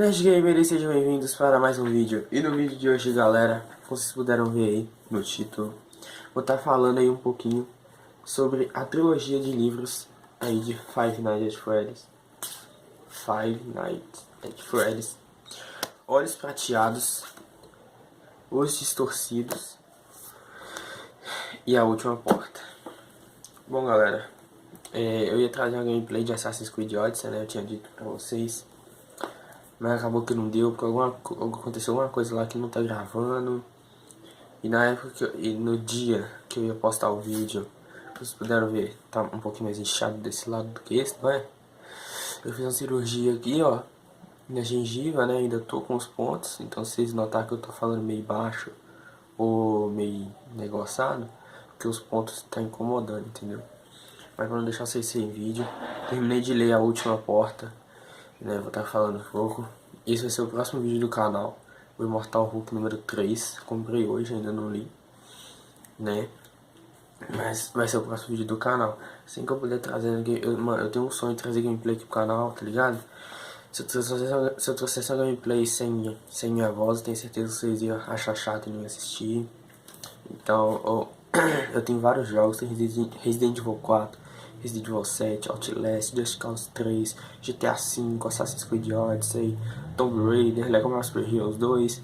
Nerd Gamer e sejam bem-vindos para mais um vídeo. E no vídeo de hoje, galera, como vocês puderam ver aí no título, vou estar falando aí um pouquinho sobre a trilogia de livros aí de Five Nights at Freddy's, Olhos Prateados, Os Distorcidos e A Última Porta. Bom, galera, eu ia trazer uma gameplay de Assassin's Creed Odyssey, né? Eu tinha dito pra vocês, mas acabou que não deu, porque aconteceu alguma coisa lá que não tá gravando. E na época e no dia que eu ia postar o vídeo, vocês puderam ver, tá um pouquinho mais inchado desse lado do que esse, não é? Eu fiz uma cirurgia aqui, ó, na gengiva, né? Ainda tô com os pontos, então se vocês notarem que eu tô falando meio baixo ou meio negociado, porque os pontos tá incomodando, entendeu? Mas pra não deixar vocês sem vídeo, terminei de ler A Última Porta, né? Vou estar falando um pouco. Esse vai ser o próximo vídeo do canal, o Immortal Hulk número 3. Comprei hoje, ainda não li, né? Mas vai ser o próximo vídeo do canal. Assim que eu puder trazer, eu tenho um sonho de trazer gameplay aqui pro canal, tá ligado? Se eu trouxesse essa gameplay sem minha voz, eu tenho certeza que vocês iam achar chato e não iam assistir. Então, eu tenho vários jogos, tem Resident Evil 4, Resident Evil 7, Outlast, Just Cause 3, GTA V, Assassin's Creed Odyssey, Tomb Raider, Lego Master Heroes 2.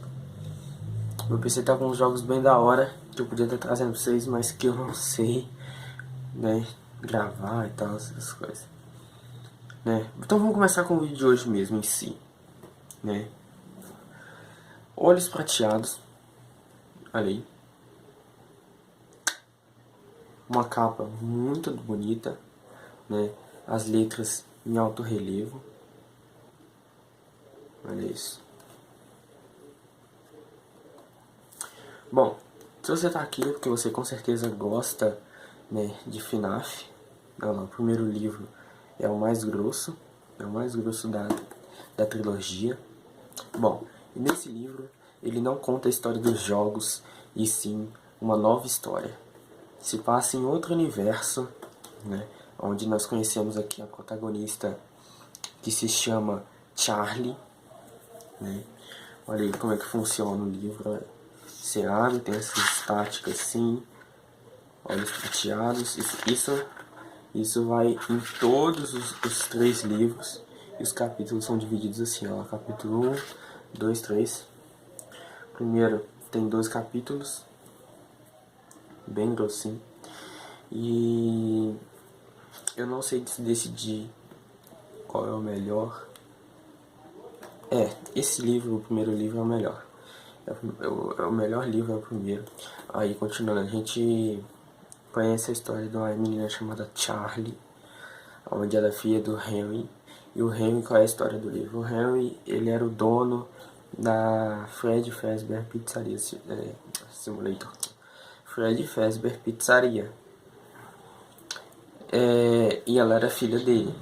Meu PC tá com uns jogos bem da hora, que eu podia estar trazendo pra vocês, mas que eu não sei, né, gravar e tal, essas coisas, né. Então vamos começar com o vídeo de hoje mesmo, em si, né. Olhos Prateados, olha aí. Uma capa muito bonita, né? As letras em alto relevo. Olha isso. Bom, se você tá aqui é porque você com certeza gosta, né, de FNAF. Não, o primeiro livro é o mais grosso. É o mais grosso da trilogia. Bom, e nesse livro ele não conta a história dos jogos, e sim uma nova história. Se passa em outro universo, né, onde nós conhecemos aqui a protagonista, que se chama Charlie, né. Olha aí como é que funciona o livro. Você abre, tem essas estáticas assim, olhos prateados. Isso vai em todos os 3 livros. E os capítulos são divididos assim, ó, capítulo 1, 2, 3. Primeiro tem 2 capítulos, bem grossinho. E eu não sei decidir qual é o melhor. Esse livro, o primeiro livro, é o melhor. O melhor livro é o primeiro. Aí, continuando, a gente conhece a história de uma menina chamada Charlie, onde ela é filha do Henry. E o Henry, qual é a história do livro? O Henry, ele era o dono da Freddy Fazbear Pizzaria Simulator. Freddy Fazbear Pizzaria. E ela era filha dele,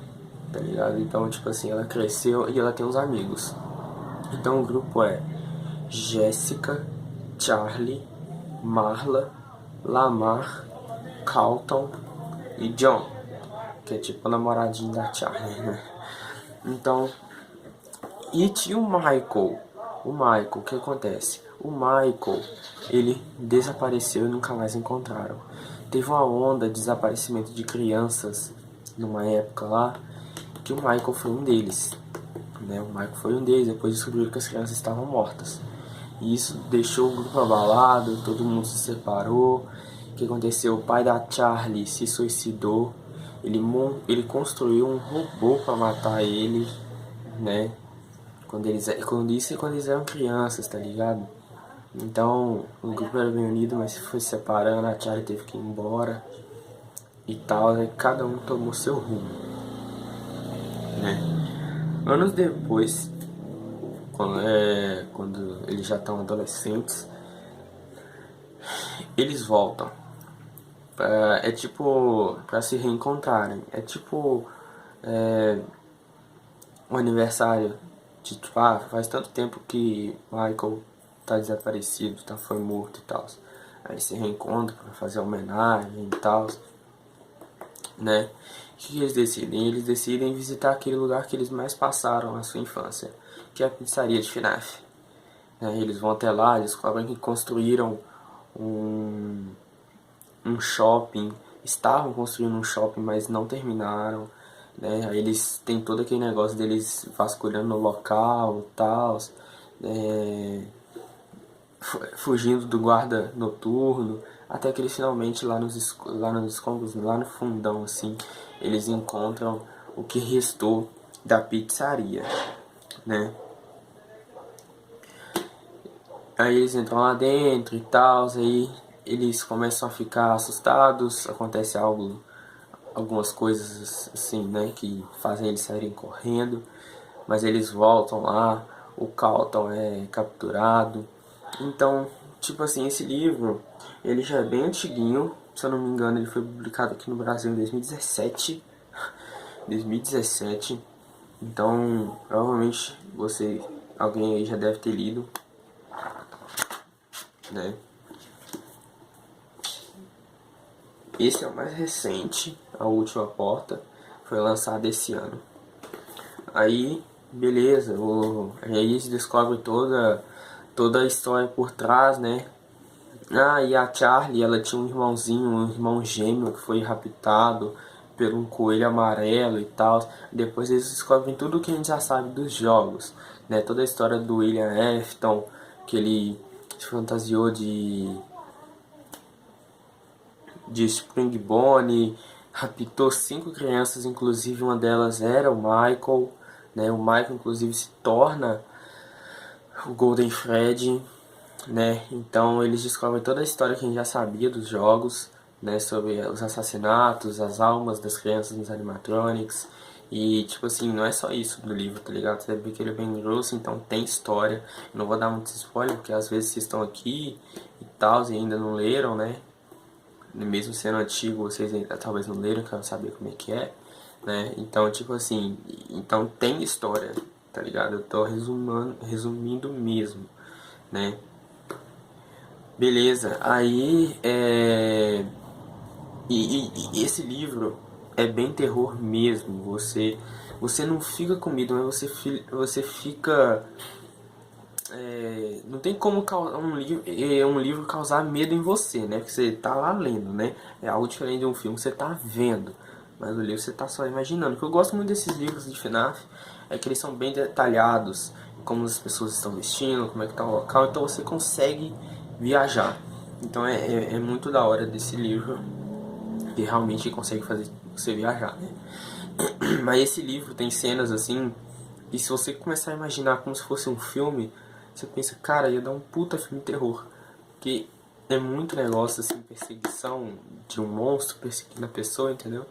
tá ligado? Então, tipo assim, ela cresceu e ela tem uns amigos. Então o grupo é Jéssica, Charlie, Marla, Lamar, Carlton e John, que é tipo o namoradinho da Charlie, né? Então, e tinha o Michael. O que acontece? O Michael, ele desapareceu e nunca mais encontraram. Teve uma onda de desaparecimento de crianças numa época lá, que o Michael foi um deles, né? O Michael foi um deles, depois descobriram que as crianças estavam mortas. E isso deixou o grupo abalado, todo mundo se separou. O que aconteceu? O pai da Charlie se suicidou. Ele construiu um robô para matar ele, né? Quando eles eram crianças, tá ligado? Então, o grupo era bem unido, mas se foi separando, a Charlie teve que ir embora e tal, né? Cada um tomou seu rumo, né? Anos depois, quando eles já estão adolescentes, eles voltam. É tipo, pra se reencontrarem. É tipo, um aniversário de, tipo, faz tanto tempo que Michael tá desaparecido, foi morto e tal. Aí se reencontram pra fazer homenagem e tal, né? O que eles decidem? Eles decidem visitar aquele lugar que eles mais passaram na sua infância, que é a pizzaria de FNAF. Eles vão até lá, descobrem que construíram um shopping, estavam construindo um shopping, mas não terminaram, né? Aí eles têm todo aquele negócio deles vasculhando o local e tal, fugindo do guarda noturno, até que eles finalmente lá nos escombros, lá no fundão assim, eles encontram o que restou da pizzaria, né? Aí eles entram lá dentro e tal, aí eles começam a ficar assustados, acontece algumas coisas assim, né, que fazem eles saírem correndo, mas eles voltam lá, o Carlton é capturado. Então, tipo assim, esse livro, ele já é bem antiguinho, se eu não me engano, ele foi publicado aqui no Brasil em 2017. 2017. Então, provavelmente alguém aí já deve ter lido, né? Esse é o mais recente, A Última Porta, foi lançado esse ano. Aí, beleza, aí eles descobrem toda a história por trás, né? E a Charlie, ela tinha um irmãozinho, um irmão gêmeo que foi raptado por um coelho amarelo e tal. Depois eles descobrem tudo o que a gente já sabe dos jogos, né? Toda a história do William Afton, que ele se fantasiou de Spring Bonnie, raptou 5 crianças, inclusive uma delas era o Michael, né? O Michael inclusive se torna o Golden Freddy, né? Então eles descobrem toda a história que a gente já sabia dos jogos, né? Sobre os assassinatos, as almas das crianças nos animatronics. E tipo assim, não é só isso do livro, tá ligado? Você vê que ele é bem grosso, então tem história. Eu não vou dar muito spoiler, porque às vezes vocês estão aqui e tal, e ainda não leram, né? Mesmo sendo antigo, vocês ainda talvez não leram, querem saber como é que é, né? Então, tipo assim, então tem história, tá ligado? Eu tô resumindo mesmo, né? Beleza, aí e esse livro é bem terror mesmo. Você não fica com medo, mas você fica. Não tem como um livro causar medo em você, né? Porque você tá lá lendo, né? É algo diferente de um filme que você tá vendo. Mas o livro você tá só imaginando. O que eu gosto muito desses livros de FNAF é que eles são bem detalhados, como as pessoas estão vestindo, como é que tá o local, então você consegue viajar. Então é muito da hora desse livro, que realmente consegue fazer você viajar, né? Mas esse livro tem cenas assim, e se você começar a imaginar como se fosse um filme, você pensa, cara, ia dar um puta filme de terror. Porque é muito negócio assim, perseguição de um monstro perseguindo a pessoa, entendeu?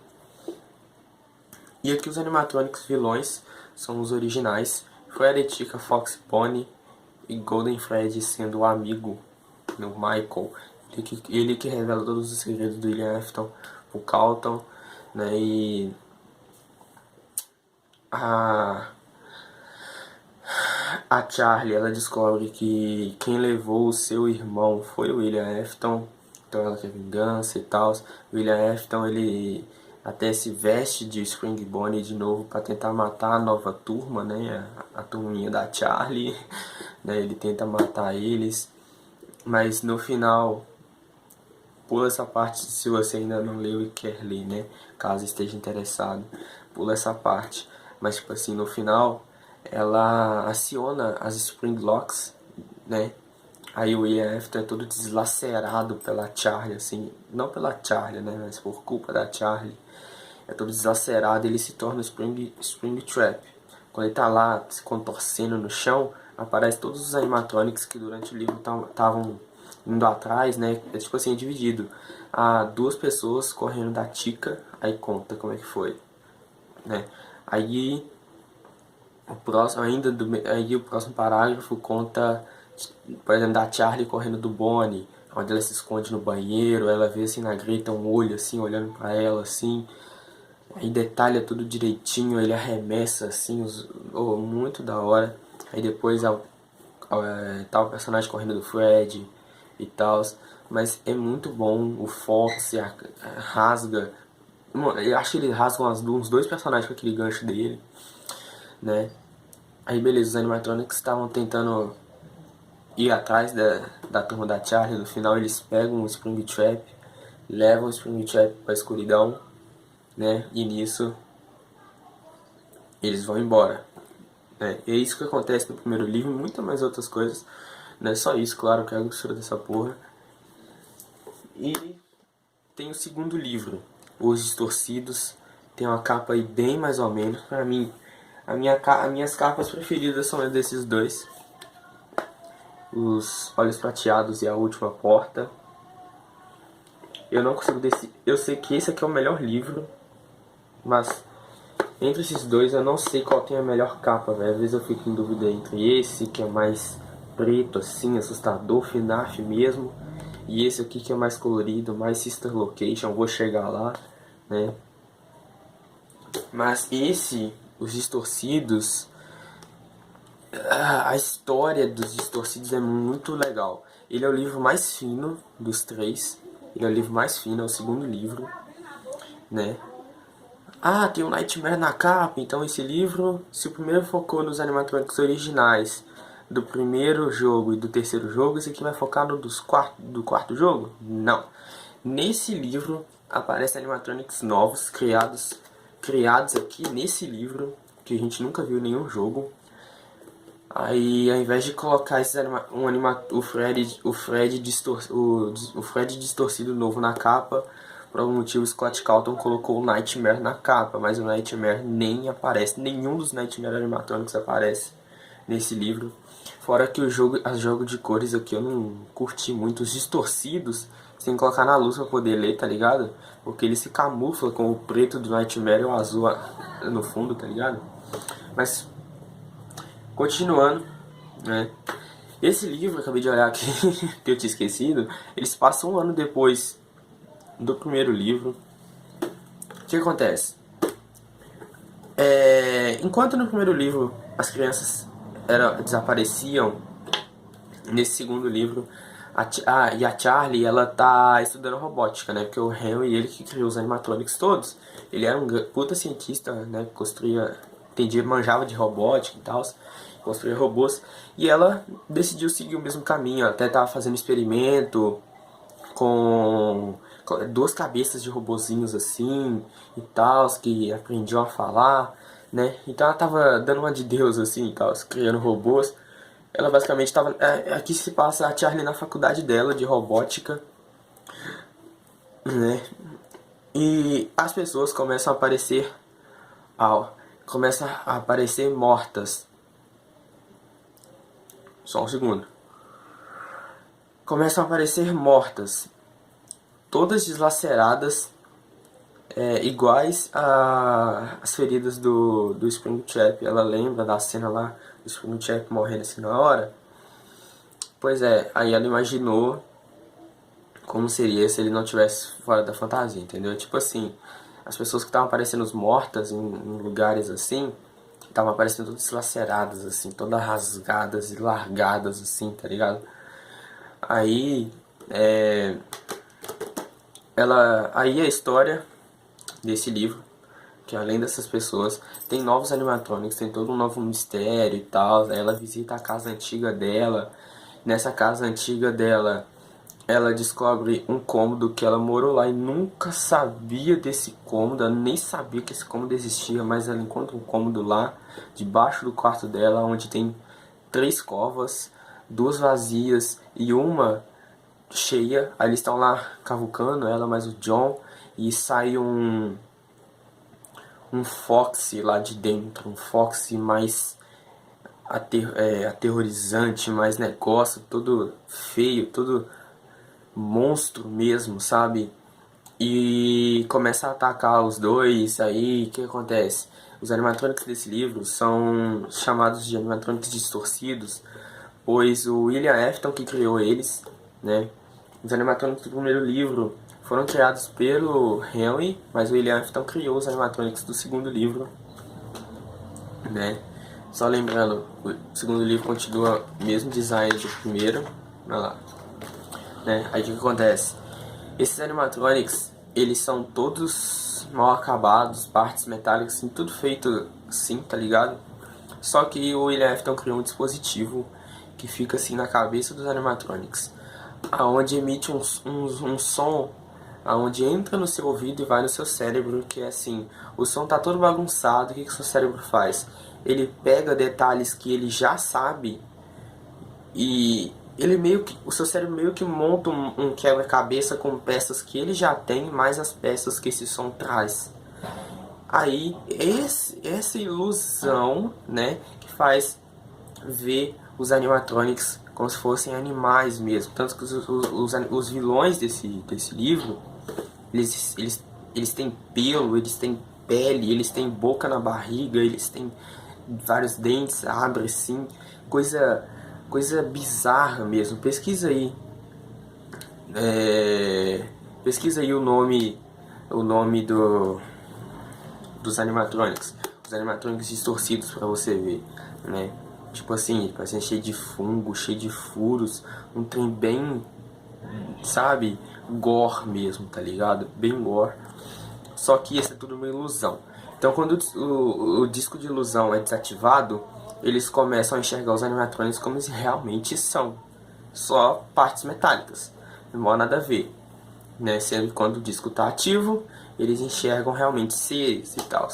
E aqui os animatronics vilões são os originais. Foi a Letica, Fox Pony e Golden Freddy sendo o amigo do Michael. Ele que revela todos os segredos do William Afton, o Carlton, né? E a Charlie, ela descobre que quem levou o seu irmão foi o William Afton, então ela quer vingança e tal. O William Afton, ele até se veste de Spring Bonnie de novo para tentar matar a nova turma, né? A turminha da Charlie, né? Ele tenta matar eles, mas no final, pula essa parte se você ainda não leu e quer ler, né? Caso esteja interessado, pula essa parte. Mas tipo assim, no final ela aciona as Spring Locks, né? Aí o William Afton é todo deslacerado pela Charlie, assim, não pela Charlie, né? Mas por culpa da Charlie. É todo deslacerado e ele se torna Spring Trap. Quando ele tá lá se contorcendo no chão, aparece todos os animatronics que durante o livro estavam indo atrás, né? É tipo assim, é dividido. Há 2 pessoas correndo da Tica, aí conta como é que foi, né? Aí o próximo parágrafo conta, por exemplo, da Charlie correndo do Bonnie, onde ela se esconde no banheiro, ela vê assim na grita um olho assim olhando pra ela assim. Aí detalha tudo direitinho, ele arremessa assim, muito da hora. Aí depois tá o personagem correndo do Fred e tal. Mas é muito bom, o Fox rasga. Eu acho que ele rasga uns 2 personagens com aquele gancho dele, né? Aí beleza, os animatronics estavam tentando ir atrás da turma da Charlie. No final eles pegam o Springtrap, levam o Springtrap pra escuridão, né? E nisso eles vão embora, né? E é isso que acontece no primeiro livro, e muitas mais outras coisas. Não é só isso, claro, que é a gostura dessa porra. E tem o segundo livro, Os Distorcidos. Tem uma capa aí bem mais ou menos. Pra mim, as minhas capas preferidas são desses dois. Os Olhos Prateados e A Última Porta. Eu não consigo decidir. Eu sei que esse aqui é o melhor livro, mas entre esses dois eu não sei qual tem a melhor capa, velho. Às vezes eu fico em dúvida entre esse, que é mais preto assim, assustador, FNAF mesmo, e esse aqui que é mais colorido, mais Sister Location. Vou chegar lá, né? Mas esse, Os Distorcidos, a história dos Distorcidos é muito legal. Ele é o livro mais fino dos três. Ele é o livro mais fino, é o segundo livro, né? Ah, tem o Nightmare na capa. Então esse livro, se o primeiro focou nos animatronics originais do primeiro jogo e do terceiro jogo, esse aqui vai focar no do quarto jogo? Não. Nesse livro aparecem animatronics novos, criados aqui nesse livro, que a gente nunca viu em nenhum jogo. Aí, ao invés de colocar esses o Fred distorcido novo na capa, por algum motivo Scott Calton colocou o Nightmare na capa, mas o Nightmare nem aparece, nenhum dos Nightmare animatronics aparece nesse livro. Fora que as jogos de cores aqui eu não curti muito. Os distorcidos, você tem que colocar na luz pra poder ler, tá ligado? Porque ele se camufla com o preto do Nightmare e o azul no fundo, tá ligado? Mas, continuando, né? Esse livro, eu acabei de olhar aqui, que eu tinha esquecido, eles passam um ano depois do primeiro livro. O que acontece? Enquanto no primeiro livro as crianças desapareciam, nesse segundo livro e a Charlie, ela tá estudando robótica, né? Porque o Henry, ele que criou os animatronics todos, ele era um puta cientista, né? Manjava de robótica e tal, construía robôs. E ela decidiu seguir o mesmo caminho. Ela até tava fazendo experimento com duas cabeças de robozinhos assim e tal, que aprendiam a falar, né? Então ela tava dando uma de Deus assim e tal, criando robôs. Ela basicamente estava. Aqui se passa a Charlie na faculdade dela de robótica, né? E as pessoas começam a aparecer. Começam a aparecer mortas. Só um segundo. Começam a aparecer mortas. Todas deslaceradas. Iguais às feridas do Springtrap. Ela lembra da cena lá do Springtrap morrendo assim na hora. Pois é, aí ela imaginou como seria se ele não tivesse fora da fantasia, entendeu? Tipo assim, as pessoas que estavam aparecendo mortas em lugares assim, estavam aparecendo todas laceradas, assim, todas rasgadas e largadas, assim, tá ligado? Aí, aí a história desse livro, que além dessas pessoas, tem novos animatronics, tem todo um novo mistério e tal. Aí ela visita a casa antiga dela. Nessa casa antiga dela, ela descobre um cômodo que ela morou lá e nunca sabia desse cômodo. Ela nem sabia que esse cômodo existia, mas ela encontra um cômodo lá, debaixo do quarto dela, onde tem 3 covas, 2 vazias e uma cheia. Aí eles estão lá cavucando, ela mais o John, e sai um Foxy lá de dentro, um Foxy mais aterrorizante, mais negócio, todo feio, todo monstro mesmo, sabe? E começa a atacar os dois. Aí o que acontece? Os animatronics desse livro são chamados de animatronics distorcidos, pois o William Afton que criou eles, né? Os animatronics do primeiro livro foram criados pelo Henry, mas o William Afton criou os animatronics do segundo livro, né? Só lembrando, o segundo livro continua o mesmo design do primeiro, olha lá, né? Aí o que acontece? Esses animatronics, eles são todos mal acabados, partes metálicas, assim, tudo feito assim, tá ligado? Só que o William Afton criou um dispositivo que fica assim na cabeça dos animatronics, aonde emite um som, aonde entra no seu ouvido e vai no seu cérebro, que é assim, o som tá todo bagunçado, o que o seu cérebro faz? Ele pega detalhes que ele já sabe e ele meio que, o seu cérebro meio que monta um quebra-cabeça com peças que ele já tem, mais as peças que esse som traz. Aí, essa ilusão, né, que faz ver os animatronics como se fossem animais mesmo. Tanto que os vilões desse livro, eles têm pelo, eles têm pele, eles têm boca na barriga, eles têm vários dentes, abre assim, coisa bizarra mesmo. Pesquisa aí. Pesquisa aí o nome dos animatronics. Os animatronics distorcidos pra você ver, né? Tipo assim, parecendo cheio de fungo, cheio de furos. Um trem bem, sabe? Gore mesmo, tá ligado? Bem gore. Só que isso é tudo uma ilusão. Então quando o disco de ilusão é desativado, eles começam a enxergar os animatronics como eles realmente são. Só partes metálicas. Não há nada a ver, né? Sendo que quando o disco está ativo, eles enxergam realmente seres e tal.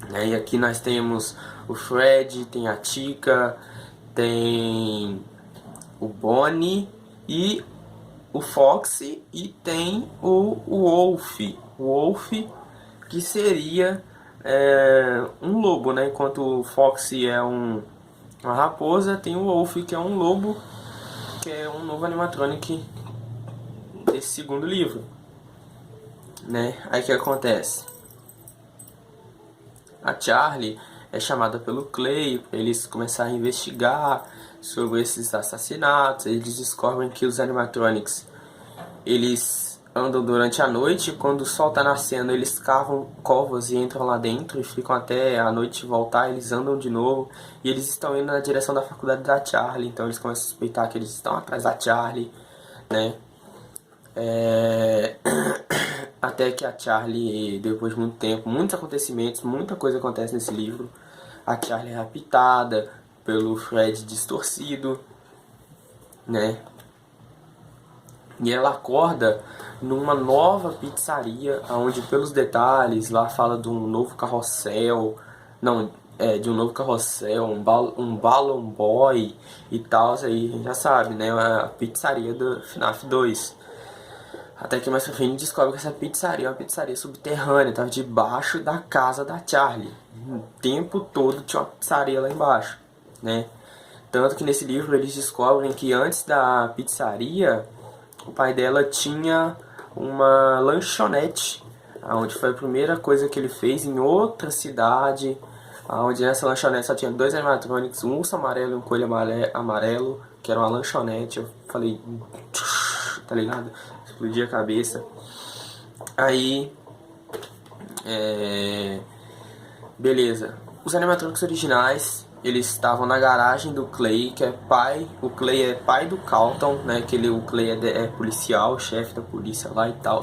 Né? E aqui nós temos o Fred, tem a Tika, tem o Bonnie e o Foxy, e tem o Wolf. O Wolf, que seria um lobo, né? Enquanto o Foxy é uma raposa, tem o Wolf, que é um lobo, que é um novo animatronic desse segundo livro, né? Aí o que acontece? A Charlie é chamada pelo Clay para eles começarem a investigar sobre esses assassinatos. Eles descobrem que os animatronics, eles andam durante a noite, quando o sol está nascendo eles cavam covas e entram lá dentro e ficam até a noite voltar. Eles andam de novo e eles estão indo na direção da faculdade da Charlie, então eles começam a suspeitar que eles estão atrás da Charlie, né? Até que a Charlie, depois de muito tempo, muitos acontecimentos, muita coisa acontece nesse livro, a Charlie é raptada pelo Fred distorcido, né? E ela acorda numa nova pizzaria, onde pelos detalhes lá fala de um novo carrossel, de um novo carrossel, um Balloon Boy e tal, aí a gente já sabe, né? A pizzaria do FNAF 2. Até que mais pra frente descobre que essa pizzaria é uma pizzaria subterrânea, tava debaixo da casa da Charlie. O tempo todo tinha uma pizzaria lá embaixo, né? Tanto que nesse livro eles descobrem que antes da pizzaria, o pai dela tinha uma lanchonete, onde foi a primeira coisa que ele fez em outra cidade, onde nessa lanchonete só tinha dois animatronics, um urso amarelo e um coelho amarelo, que era uma lanchonete. Eu falei, tá ligado? Explodir a cabeça. Aí, beleza. Os animatronics originais, eles estavam na garagem do Clay, que é pai. O Clay é pai do Carlton, né? O Clay é policial, chefe da polícia lá e tal.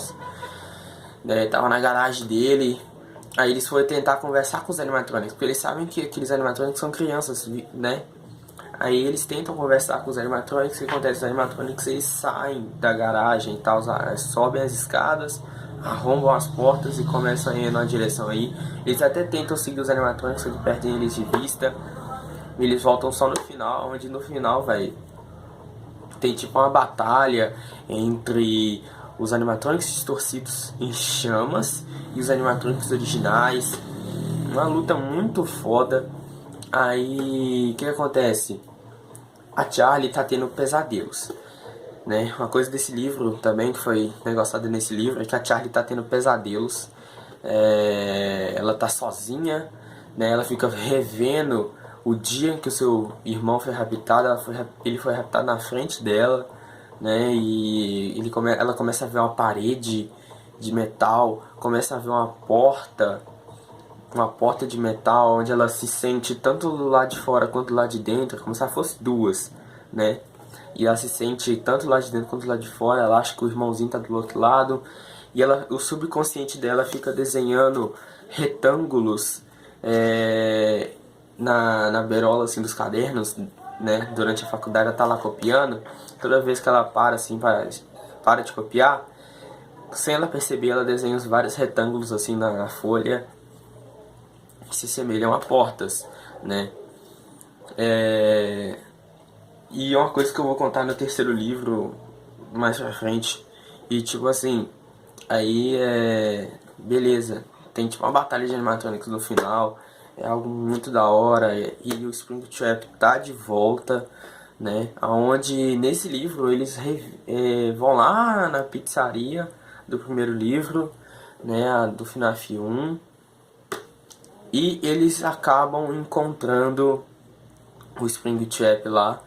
Tava na garagem dele. Aí eles foram tentar conversar com os animatronics, porque eles sabem que aqueles animatronics são crianças, né? Aí eles tentam conversar com os animatronics. O que acontece? Os animatronics, eles saem da garagem e tal, sobem as escadas, arrombam as portas e começam a ir na direção aí. Eles até tentam seguir os animatronics, eles perdem eles de vista. E eles voltam só no final, onde no final, velho, tem tipo uma batalha entre os animatronics distorcidos em chamas e os animatronics originais. Uma luta muito foda. Aí, o que acontece? A Charlie tá tendo pesadelos, né? Uma coisa desse livro também, que foi negociada nesse livro, é que a Charlie tá tendo pesadelos. Ela tá sozinha, né? Ela fica revendo o dia em que o seu irmão foi raptado. Ele foi raptado na frente dela, né? E ela começa a ver uma parede de metal, começa a ver uma porta de metal, onde ela se sente tanto do lado de fora quanto do lado de dentro, como se ela fosse duas, né? E ela se sente tanto do lado de dentro quanto do lado de fora. Ela acha que o irmãozinho tá do outro lado, e o subconsciente dela fica desenhando retângulos na beirola assim dos cadernos, né, durante a faculdade ela tá lá copiando, toda vez que ela para assim, para de copiar, sem ela perceber, ela desenha vários retângulos assim na folha que se semelham a portas, né? E é uma coisa que eu vou contar no terceiro livro mais pra frente. E tipo assim, aí beleza, tem tipo uma batalha de animatronics no final, é algo muito da hora, e o Springtrap tá de volta, né? Onde nesse livro eles vão lá na pizzaria do primeiro livro, né? Do FNAF 1, e eles acabam encontrando o Springtrap lá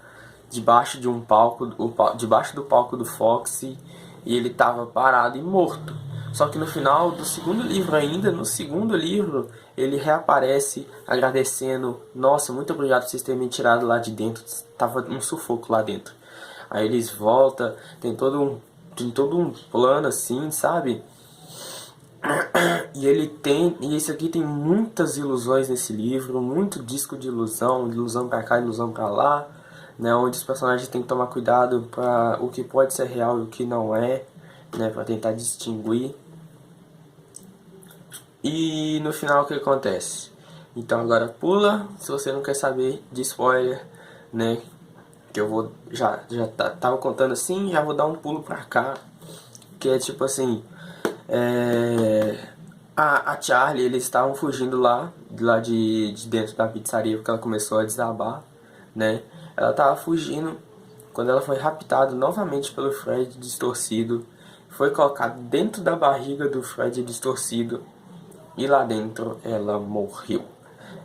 debaixo de um palco, debaixo do palco do Foxy, e ele estava parado e morto. Só que no final do segundo livro ainda, no segundo livro, ele reaparece agradecendo: nossa, muito obrigado por vocês terem me tirado lá de dentro, tava um sufoco lá dentro. Aí eles voltam, tem todo um plano assim, sabe? E esse aqui tem muitas ilusões nesse livro, muito disco de ilusão pra cá, ilusão pra lá, né, onde os personagens têm que tomar cuidado para o que pode ser real e o que não é, né, para tentar distinguir. E no final o que acontece? Então agora pula, se você não quer saber de spoiler, né, que eu vou tava contando assim, já vou dar um pulo pra cá, que é tipo assim, a Charlie, eles estavam fugindo lá de dentro da pizzaria, porque ela começou a desabar, né? Ela tava fugindo quando ela foi raptada novamente pelo Fred distorcido. Foi colocada dentro da barriga do Fred distorcido. E lá dentro ela morreu.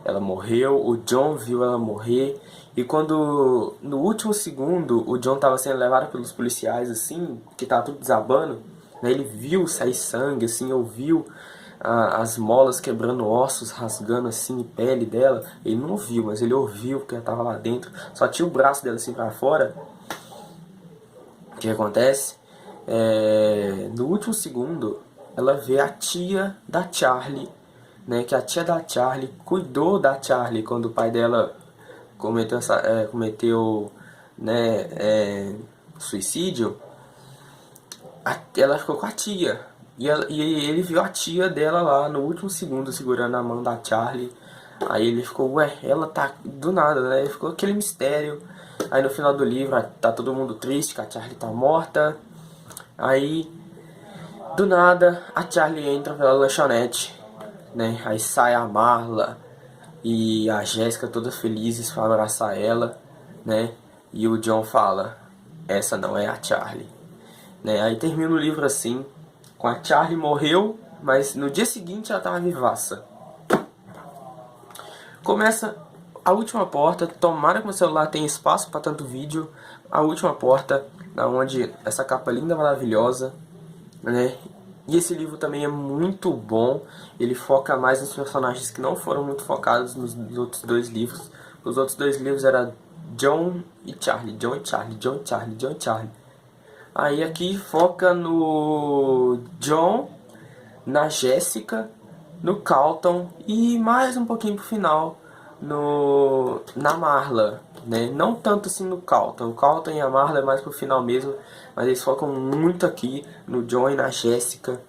Ela morreu, o John viu ela morrer. E quando, no último segundo, o John tava sendo levado pelos policiais, assim, que tava tudo desabando, né? Ele viu sair sangue, assim, ouviu as molas quebrando ossos, rasgando assim pele dela. Ele não viu, mas ele ouviu, porque ela tava lá dentro. Só tinha o braço dela assim pra fora. O que acontece? No último segundo, ela vê a tia da Charlie, né? Que a tia da Charlie cuidou da Charlie quando o pai dela cometeu suicídio. Ela ficou com a tia. E ele viu a tia dela lá no último segundo segurando a mão da Charlie. Aí ele ficou, ué, ela tá do nada, né? Ficou aquele mistério. Aí no final do livro tá todo mundo triste que a Charlie tá morta. Aí, do nada, a Charlie entra pela lanchonete, né? Aí sai a Marla e a Jéssica todas felizes para abraçar ela, né? E o John fala: essa não é a Charlie, né? Aí termina o livro assim, com a Charlie morreu, mas no dia seguinte ela tava vivaça. Começa a última porta. Tomara que meu celular tenha espaço para tanto vídeo. A última porta, onde essa capa linda, maravilhosa, né? E esse livro também é muito bom. Ele foca mais nos personagens que não foram muito focados nos outros dois livros. Os outros dois livros eram John e Charlie, John e Charlie, John e Charlie, John e Charlie. Aí aqui foca no John, na Jéssica, no Carlton e mais um pouquinho pro final na Marla, né? Não tanto assim no Carlton. O Carlton e a Marla é mais pro final mesmo, mas eles focam muito aqui no John e na Jéssica,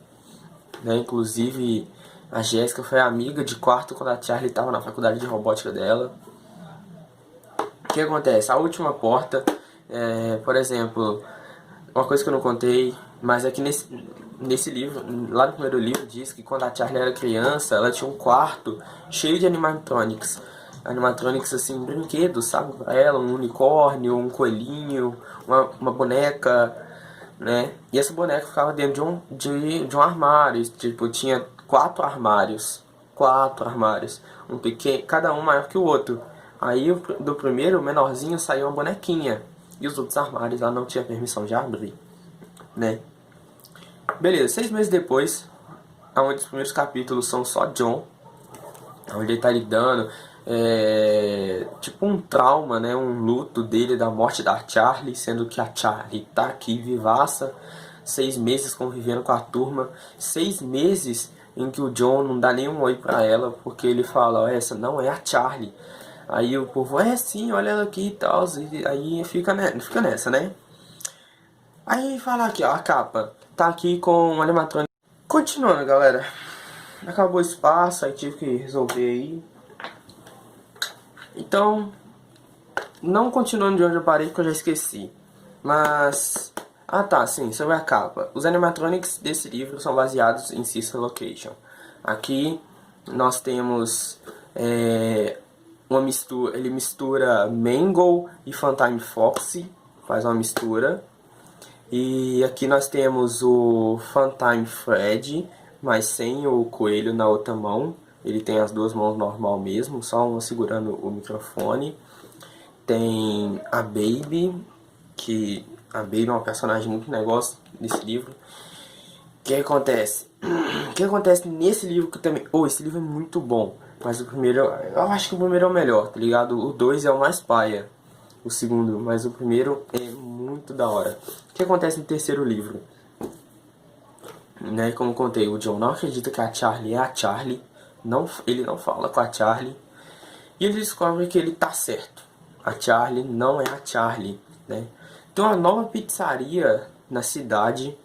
né? Inclusive a Jéssica foi amiga de quarto quando a Charlie estava na faculdade de robótica dela. O que acontece? A última porta, por exemplo, uma coisa que eu não contei, mas é que nesse livro, lá no primeiro livro, diz que quando a Charlie era criança, ela tinha um quarto cheio de animatronics. Animatronics, assim, brinquedos, sabe? Pra ela, um unicórnio, um coelhinho, uma boneca, né? E essa boneca ficava dentro de um armário. Tipo, tinha 4 armários. 4 armários. Um pequeno, cada um maior que o outro. Aí do primeiro, o menorzinho, saiu uma bonequinha. E os outros armários ela não tinha permissão de abrir, né? Beleza, 6 meses depois, onde os primeiros capítulos são só John, onde ele tá lidando, tipo um trauma, né? Um luto dele da morte da Charlie, sendo que a Charlie tá aqui vivaça, 6 meses convivendo com a turma, 6 meses em que o John não dá nenhum oi pra ela, porque ele fala: essa não é a Charlie. Aí o povo, é sim, olha ela aqui e tal. Aí fica nessa, né? Aí fala aqui, ó, a capa. Tá aqui com o animatrônico. Continuando, galera. Acabou o espaço, aí tive que resolver aí. Então, não continuando de onde eu parei, porque eu já esqueci. Mas... Ah tá, sim, sobre a capa. Os animatronics desse livro são baseados em Sister Location. Aqui nós temos uma mistura, ele mistura Mangle e Funtime Foxy, faz uma mistura. E aqui nós temos o Funtime Fred, mas sem o coelho na outra mão. Ele tem as duas mãos normal mesmo, só uma segurando o microfone. Tem a Baby, que a Baby é uma personagem muito negócio nesse livro. O que acontece? O que acontece nesse livro que também... esse livro é muito bom, mas o primeiro... Eu acho que o primeiro é o melhor, tá ligado? O 2 é o mais paia, o segundo, mas o primeiro é muito da hora. O que acontece no terceiro livro? Né, como contei, o John não acredita que a Charlie é a Charlie. Ele não fala com a Charlie. E ele descobre que ele tá certo. A Charlie não é a Charlie, né? Tem uma nova pizzaria na cidade,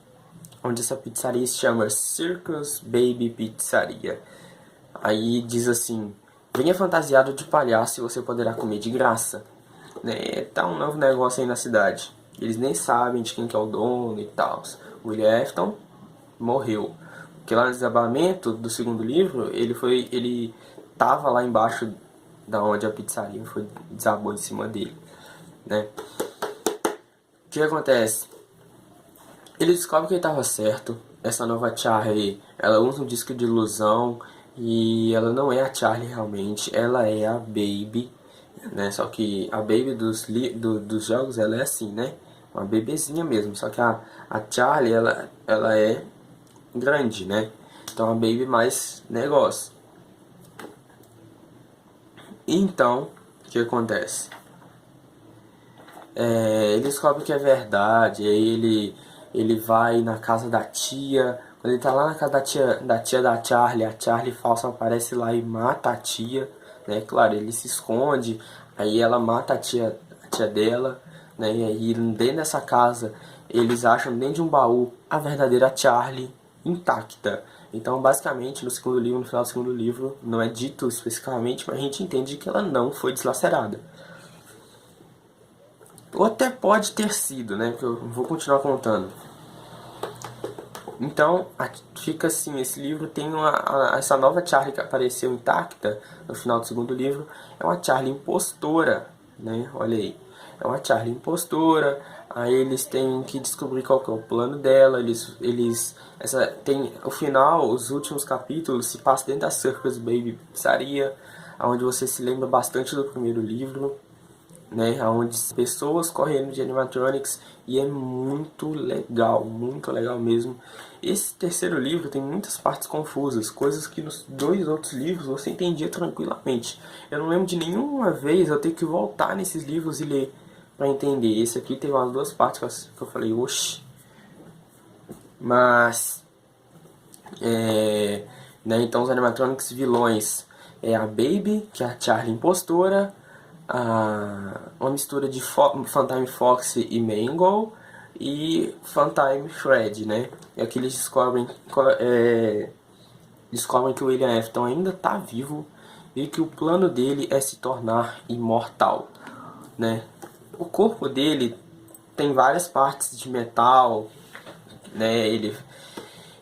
onde essa pizzaria se chama Circus Baby Pizzaria. Aí diz assim: venha fantasiado de palhaço e você poderá comer de graça, né? Tá um novo negócio aí na cidade. Eles nem sabem de quem que é o dono e tal. O William Afton morreu. Porque lá no desabamento do segundo livro, ele tava lá embaixo da onde a pizzaria foi, desabou em cima dele, né? O que acontece? Ele descobre que ele estava certo. Essa nova Charlie, ela usa um disco de ilusão e ela não é a Charlie realmente, ela é a Baby, né? Só que a Baby dos jogos, ela é assim, né? Uma bebezinha mesmo, só que a Charlie, ela é grande, né? Então a Baby mais negócio. Então, o que acontece? Ele descobre que é verdade, aí ele vai na casa da tia. Quando ele tá lá na casa da Charlie, a Charlie falsa aparece lá e mata a tia, né? Claro, ele se esconde, aí ela mata a tia dela, né? E aí dentro dessa casa, eles acham dentro de um baú a verdadeira Charlie intacta. Então, basicamente, no final do segundo livro, não é dito especificamente, mas a gente entende que ela não foi deslacerada. Ou até pode ter sido, né? Porque eu vou continuar contando. Então, fica assim, esse livro tem essa nova Charlie que apareceu intacta no final do segundo livro. É uma Charlie impostora, né? Olha aí. É uma Charlie impostora. Aí eles têm que descobrir qual que é o plano dela. Tem o final, os últimos capítulos se passam dentro da Circus Baby Pizzaria, onde você se lembra bastante do primeiro livro, né, onde pessoas correndo de animatronics, e é muito legal mesmo. Esse terceiro livro tem muitas partes confusas, coisas que nos dois outros livros você entendia tranquilamente. Eu não lembro de nenhuma vez eu ter que voltar nesses livros e ler para entender. Esse aqui tem umas duas partes que eu falei, oxi. Mas, né, então os animatronics vilões é a Baby, que é a Charlie impostora, uma mistura de Funtime Foxy e Mangle, e Funtime Fred, né? E aqui eles descobrem que o William Afton ainda está vivo e que o plano dele é se tornar imortal, né? O corpo dele tem várias partes de metal, né?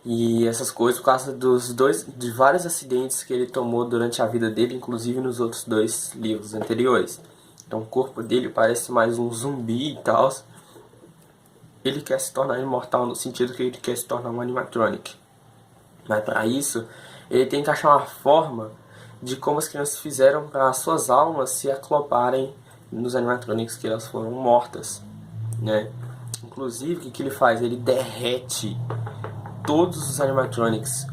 E essas coisas por causa de vários acidentes que ele tomou durante a vida dele, inclusive nos outros dois livros anteriores. Então o corpo dele parece mais um zumbi e tal. Ele quer se tornar imortal no sentido que ele quer se tornar um animatronic. Mas para isso, ele tem que achar uma forma de como as crianças fizeram para as suas almas se acloparem nos animatronics que elas foram mortas, né? Inclusive, o que ele faz? Ele derrete todos os animatronics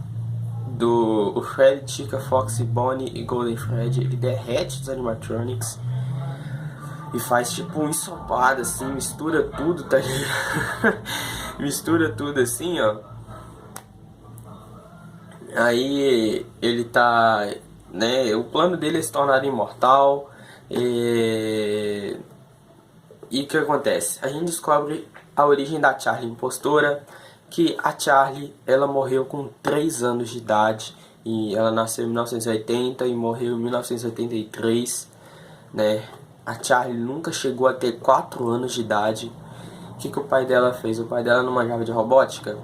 o Fred, Chica, Foxy, Bonnie e Golden Fred. Ele derrete os animatronics e faz tipo um ensopado assim, mistura tudo, tá ligado? Mistura tudo assim, ó. Aí ele tá, né, o plano dele é se tornar imortal, E o que acontece? A gente descobre a origem da Charlie impostora, que a Charlie, ela morreu com 3 anos de idade, e ela nasceu em 1980 e morreu em 1983, né? A Charlie nunca chegou a ter 4 anos de idade. O que o pai dela fez? O pai dela não manjava de robótica?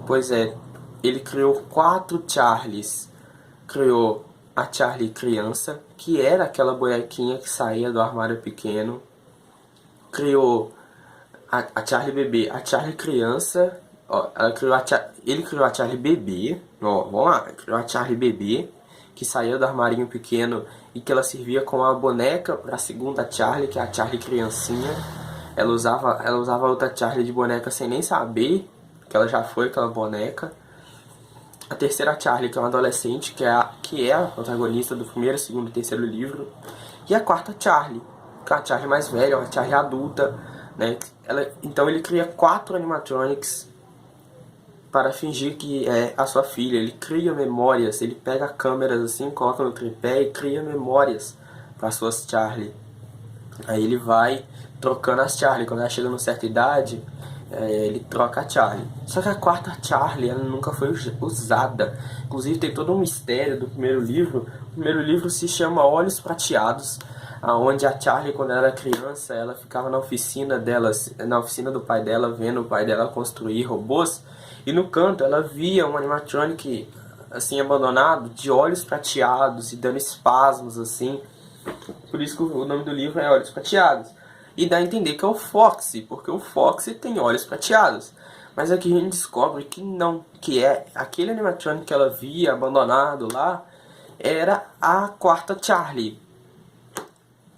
Pois é, ele criou 4 Charlies. Criou a Charlie criança, que era aquela bonequinha que saía do armário pequeno. Criou a Charlie bebê, a Charlie criança, ó, ele criou a Charlie bebê, ó, vamos lá, criou a Charlie bebê, que saía do armarinho pequeno e que ela servia como uma boneca para a segunda Charlie, que é a Charlie criancinha. Ela usava a outra Charlie de boneca sem nem saber que ela já foi aquela boneca. A terceira Charlie, que é uma adolescente, que é a protagonista do primeiro, segundo e terceiro livro. E a quarta Charlie, que é a Charlie mais velha, uma Charlie adulta, né? Então ele cria 4 animatronics para fingir que é a sua filha. Ele cria memórias, ele pega câmeras assim, coloca no tripé e cria memórias para suas Charlie. Aí ele vai trocando as Charlie. Quando ela chega numa certa idade, ele troca a Charlie. Só que a quarta Charlie, ela nunca foi usada. Inclusive tem todo um mistério do primeiro livro. O primeiro livro se chama Olhos Prateados, onde a Charlie, quando ela era criança, ela ficava na oficina dela, na oficina do pai dela, vendo o pai dela construir robôs. E no canto ela via um animatronic assim abandonado, de olhos prateados e dando espasmos assim. Por isso que o nome do livro é Olhos Prateados. E dá a entender que é o Foxy, porque o Foxy tem olhos prateados. Mas aqui a gente descobre que não, que é aquele animatronic que ela via abandonado lá, era a quarta Charlie,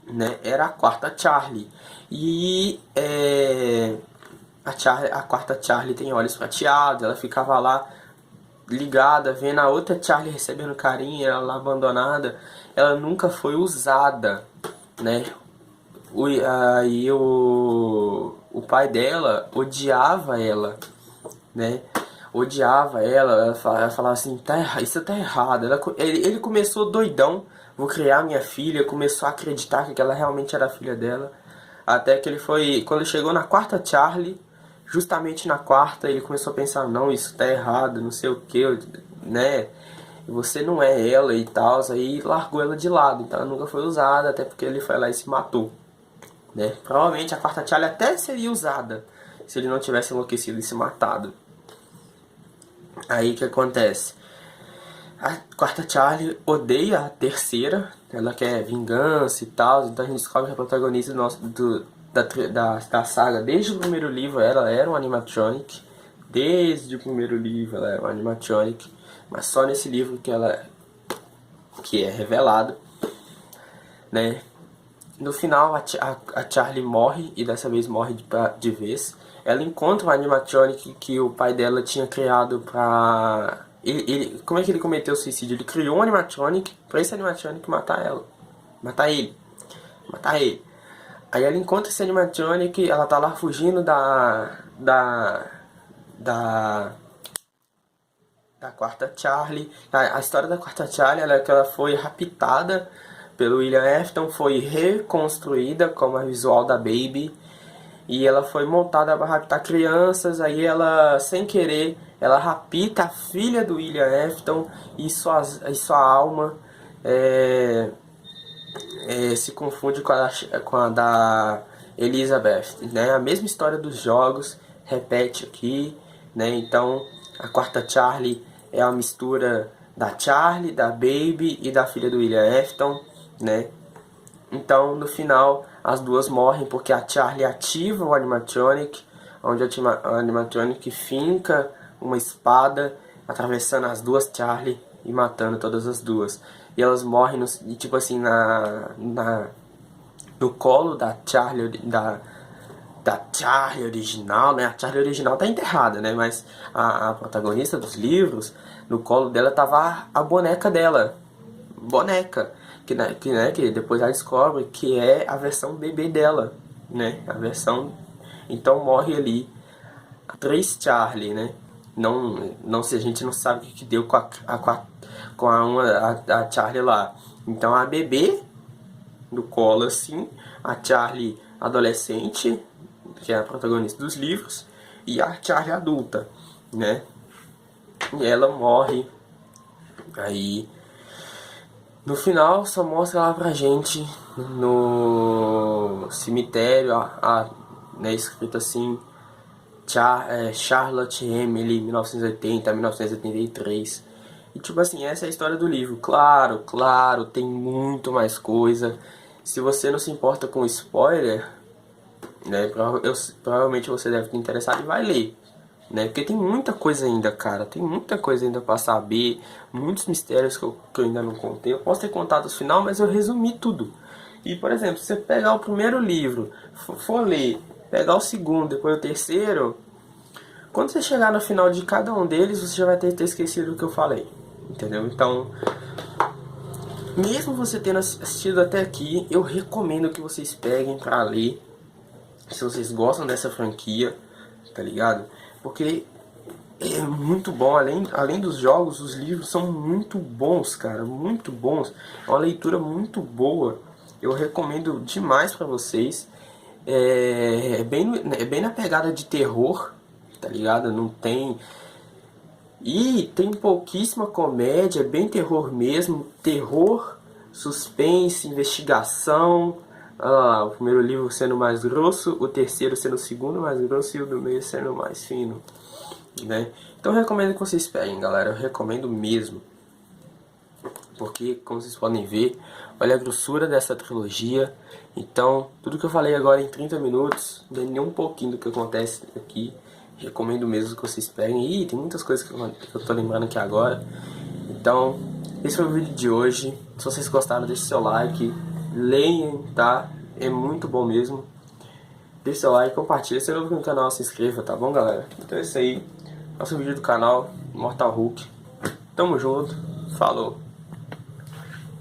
né? Era a quarta Charlie. E a quarta Charlie tem olhos prateados, ela ficava lá ligada, vendo a outra Charlie recebendo carinho, ela lá abandonada. Ela nunca foi usada, né? Aí o pai dela odiava ela, né? Odiava ela falava assim, isso tá errado. Ele começou doidão, vou criar minha filha, começou a acreditar que ela realmente era a filha dela. Até que quando chegou na quarta Charlie, justamente na quarta, ele começou a pensar, não, isso tá errado, não sei o que, né? Você não é ela e tal, aí largou ela de lado, então ela nunca foi usada, até porque ele foi lá e se matou, né? Provavelmente a quarta Charlie até seria usada, se ele não tivesse enlouquecido e se matado. Aí o que acontece? A quarta Charlie odeia a terceira, ela quer vingança e tal, então a gente descobre que a protagonista da saga, desde o primeiro livro, ela era um animatronic. Desde o primeiro livro ela era um animatronic, mas só nesse livro que é revelado, né? No final a Charlie morre, e dessa vez morre de vez. Ela encontra um animatronic que o pai dela tinha criado pra... como é que ele cometeu o suicídio? Ele criou um animatronic pra esse animatronic matar ela. Matar ele. Aí ela encontra esse animatronic, ela tá lá fugindo da quarta Charlie. A história da quarta Charlie é que ela foi raptada pelo William Afton, foi reconstruída como a visual da Baby, e ela foi montada para raptar crianças. Aí ela, sem querer, ela rapta a filha do William Afton, e sua alma se confunde com a da Elizabeth, né? A mesma história dos jogos repete aqui, né? Então a quarta Charlie é a mistura da Charlie, da Baby e da filha do William Afton, né? Então no final as duas morrem porque a Charlie ativa o animatronic, onde o animatronic finca uma espada atravessando as duas Charlie e matando todas as duas. E elas morrem tipo assim no colo da Charlie, da Charlie original, né? A Charlie original tá enterrada, né? Mas a protagonista dos livros, no colo dela tava a boneca dela. Boneca. Que depois ela descobre que é a versão bebê dela, né? A versão... Então morre ali a 3 Charlie, né? Não se a gente não sabe o que deu com a Charlie lá. Então a bebê no colo, assim. A Charlie adolescente, que é a protagonista dos livros, e a Charlie adulta, né? E ela morre. Aí, no final, só mostra lá pra gente, no cemitério, né, escrito assim, Charlotte Emily, 1980, 1983. E tipo assim, essa é a história do livro. Claro, claro, tem muito mais coisa. Se você não se importa com spoiler, né, provavelmente você deve estar interessado e vai ler, né? Porque tem muita coisa ainda, cara. Tem muita coisa ainda pra saber. Muitos mistérios que eu ainda não contei. Eu posso ter contado o final, mas eu resumi tudo. E, por exemplo, se você pegar o primeiro livro, for ler, pegar o segundo, depois o terceiro, quando você chegar no final de cada um deles, você já vai ter esquecido o que eu falei. Entendeu? Então, mesmo você tendo assistido até aqui, eu recomendo que vocês peguem pra ler. Se vocês gostam dessa franquia, tá ligado? Porque é muito bom, além dos jogos, os livros são muito bons, cara, muito bons. É uma leitura muito boa. Eu recomendo demais pra vocês. É bem na pegada de terror, tá ligado? Não tem... E tem pouquíssima comédia, bem terror mesmo. Terror, suspense, investigação. O primeiro livro sendo mais grosso, o terceiro sendo o segundo mais grosso e o do meio sendo mais fino, né? Então eu recomendo que vocês peguem, galera. Eu recomendo mesmo. Porque, como vocês podem ver, olha a grossura dessa trilogia. Então, tudo que eu falei agora em 30 minutos, não é nem um pouquinho do que acontece aqui. Recomendo mesmo que vocês peguem. E tem muitas coisas que eu tô lembrando aqui agora. Então, esse foi o vídeo de hoje. Se vocês gostaram, deixe seu like. Leiam, tá? É muito bom mesmo. Deixe seu like, compartilha. Se é novo no canal, se inscreva, tá bom, galera? Então é isso aí. Nosso vídeo do canal, Mortal Hulk. Tamo junto. Falou.